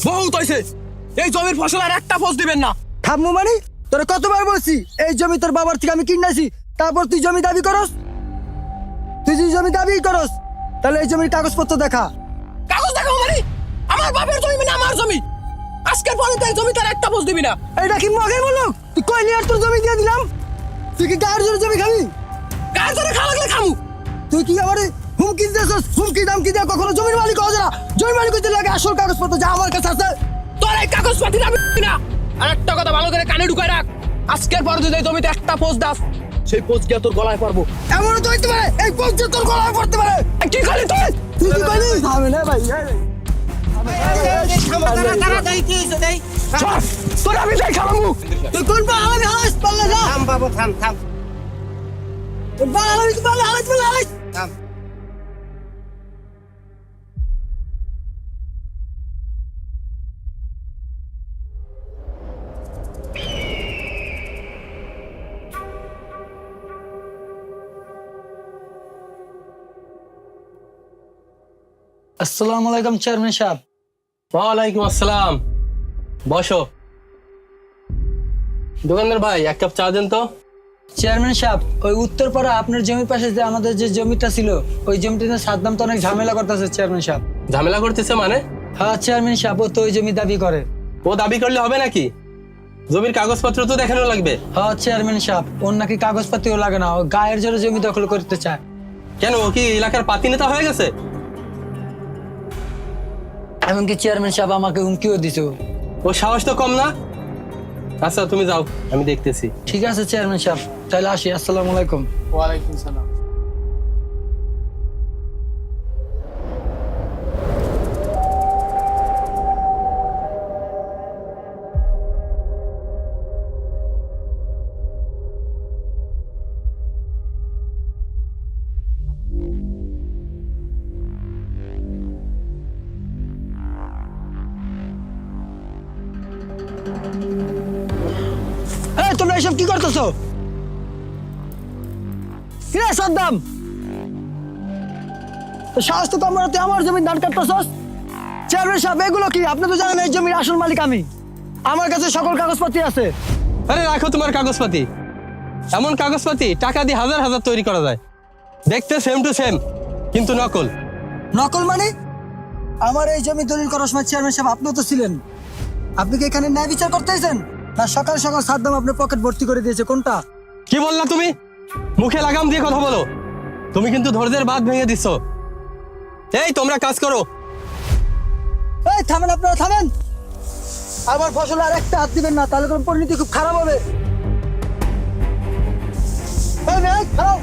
বহুত হয়েছে, এই জমির ফসল আর একটা ফস দিবেন না। থামবো মানে? তোরা কতবার বলছি এই জমি তোর বাবার থেকে আমি কিনাছি, তারপর তুই জমি দাবি করস? তুই যদি জমি দাবি করস তাহলে এই জমির কাগজপত্র দেখা। কাগজ দেখাবো মানে? আমার বাপের জমি মানে আমার জমি। আজকের পরে তো এই জমিতে আর একটা ফস দিবি না। এইটা কি মগে বলো? তুই কইলি আর তোর জমি দিয়ে দিলাম? তুই কি গায়ের জোরে জমি খাবি? গায়ের জোরে খাওয়া লাগলে খামু। তুই কি আমার হুমকি দিতেছস? হুমকি দামকি দিয়ে কখনো জমির মালিক হওয়া যায় না। জমির মালিক হইতে লাগে আসল কাগজপত্র যা আমার কাছে আছে। তোর এই কাগজপাতি দাবি না। আর একটা কথা ভালো করে কানে ঢুকায় রাখ, আজকের পরে যদি এই জমিতে একটা ফস দাস, সেই ফস গিয়া তোর গলায় পড়বো। এমনও তো হইতে পারে এই পঞ্চ তোর গলায় পড়তে পারে। কি করলি তুই? তুই কি কইলি? থামে না ভাই। চল, তোর আমি যাই খাবো। তুই কোন পাহাড়ে হাস পারলে না? থাম বাবু থাম থাম পাহাড়ে তুই পারলে হাস। থাম। আসসালামু আলাইকুম চেয়ারম্যান সাহেব। ওয়ালাইকুম আসসালাম, বসো। দোকানদার ভাই, এক কাপ চা দেন তো। চেয়ারম্যান সাহেব, ওই উত্তরপাড়া আপনার জমির পাশে যে আমাদের যে জমিটা ছিল, ওই জমিটাতে সাদ্দাম তো অনেক ঝামেলা করতেছে চেয়ারম্যান সাহেব। ঝামেলা করতেছে মানে? হ্যাঁ চেয়ারম্যান সাহেব, ও তো ওই জমি দাবি করে। ও দাবি করলে হবে নাকি? জমির কাগজপত্র তো দেখানো লাগবে। হ্যাঁ চেয়ারম্যান সাহেব, ওর নাকি কাগজপাতিও লাগে না, ও গায়ের জোরে জমি দখল করতে চায়। কেন, ও কি এলাকার পাতি নেতা হয়ে গেছে? এমনকি চেয়ারম্যান সাহেব আমাকে হুমকিও দিছে। ও সাহস তো কম না। আচ্ছা তুমি যাও, আমি দেখতেছি। ঠিক আছে চেয়ারম্যান সাহেব, তাহলে আসি। আসসালামু আলাইকুম। ওয়ালাইকুম সালাম। এই তোমরা এসব কি করতেছো? কি রে সাদ্দাম, তো সাহস তো কম না, তুই আমার জমির ধান কাটতেছস? চেয়ারম্যান সাহেব এগুলো কি? আপনি তো জানেন এই জমির আসল মালিক আমি, আমার কাছে সকল কাগজপত্র আছে। আরে রাখো তোমার কাগজপাতি। এমন কাগজপাতি টাকা দিয়ে হাজার হাজার তৈরি করা যায়, দেখতে সেম টু সেম, কিন্তু নকল। নকল মানে? আমার এই জমি দলিল করার সময় চেয়ারম্যান সাহেব আপনিও তো ছিলেন। আপনি কি এখানে ন্যায় বিচার করতে এসেছেন, না সকাল সকাল সাদ্দাম আপনার পকেট ভর্তি করে দিয়েছে? কোনটা? কি বললা তুমি? মুখে লাগাম দিয়ে কথা বলো। তুমি কিন্তু ধৈর্যের বাঁধ ভেঙে দিচ্ছ। এই তোমরা কাজ করো। এই থামেন, আপনারা থামেন। আমার ফসলে আর একটা হাত দিবেন না, তাহলে কোনো পরিণতি খুব খারাপ হবে। এই মেয়ে, খারাপ।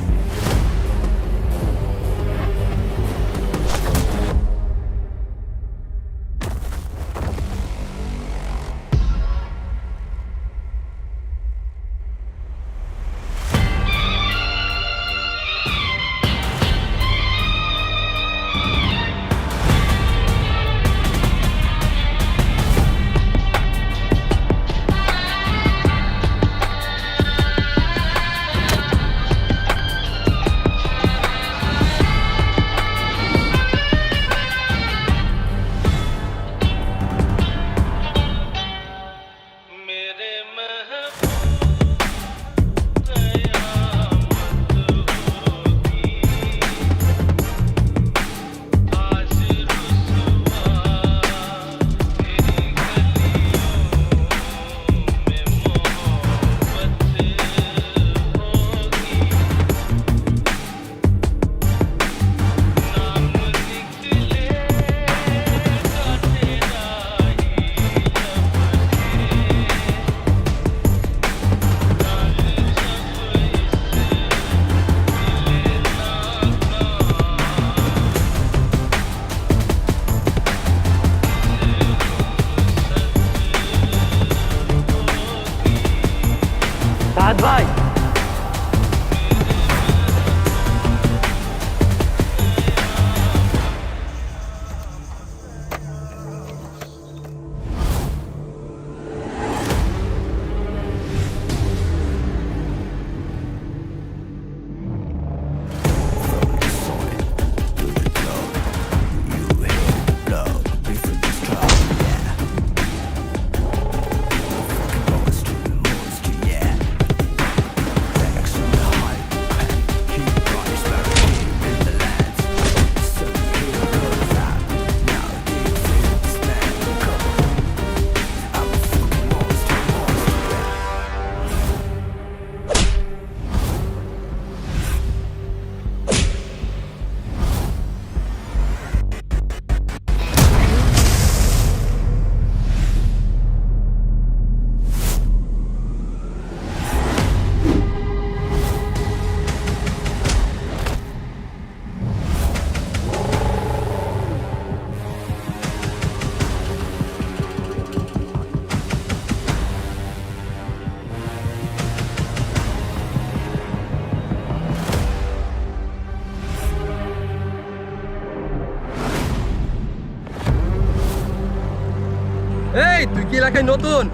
কি এলাকায় নতুন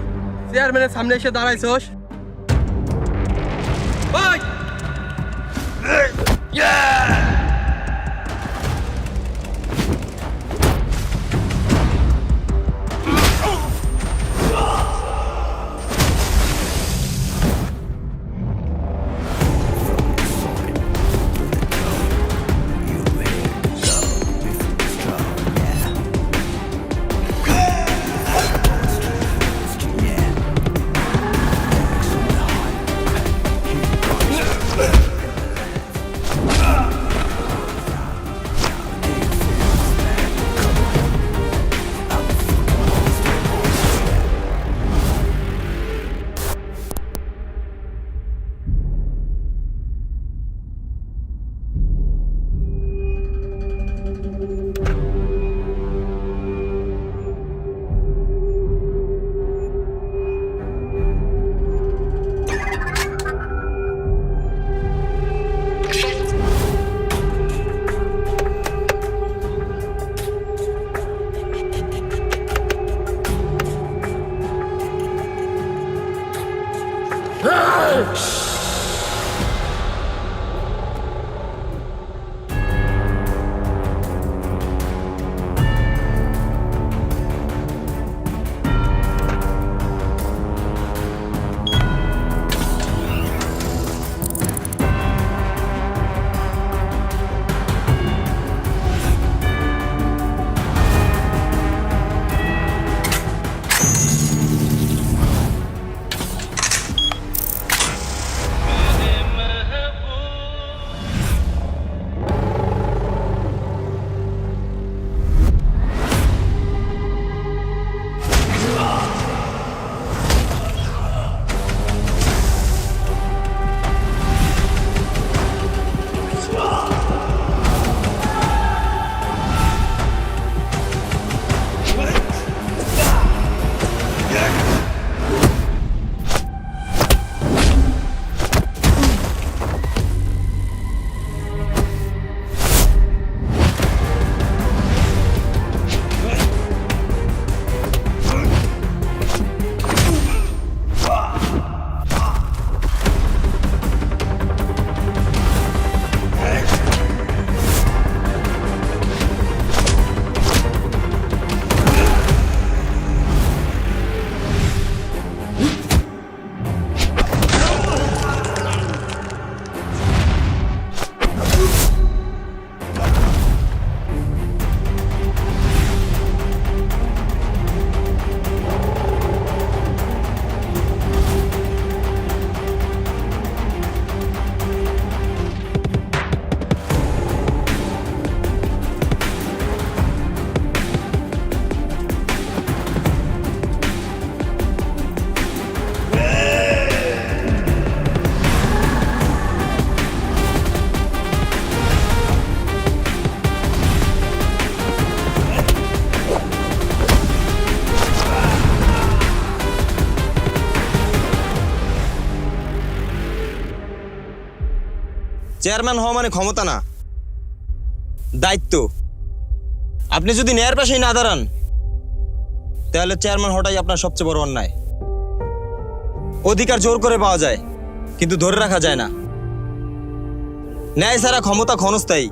চেয়ারম্যানের সামনে এসে দাঁড়াইছস? ওই! চেয়ারম্যান হওয়া মানে ক্ষমতা না, দায়িত্ব। আপনি যদি ন্যায়ের পাশেই না দাঁড়ান তাহলে চেয়ারম্যান হওয়াটাই আপনার সবচেয়ে বড় অন্যায়। অধিকার জোর করে পাওয়া যায় কিন্তু ধরে রাখা যায় না। ন্যায় ছাড়া ক্ষমতা ক্ষণস্থায়ী।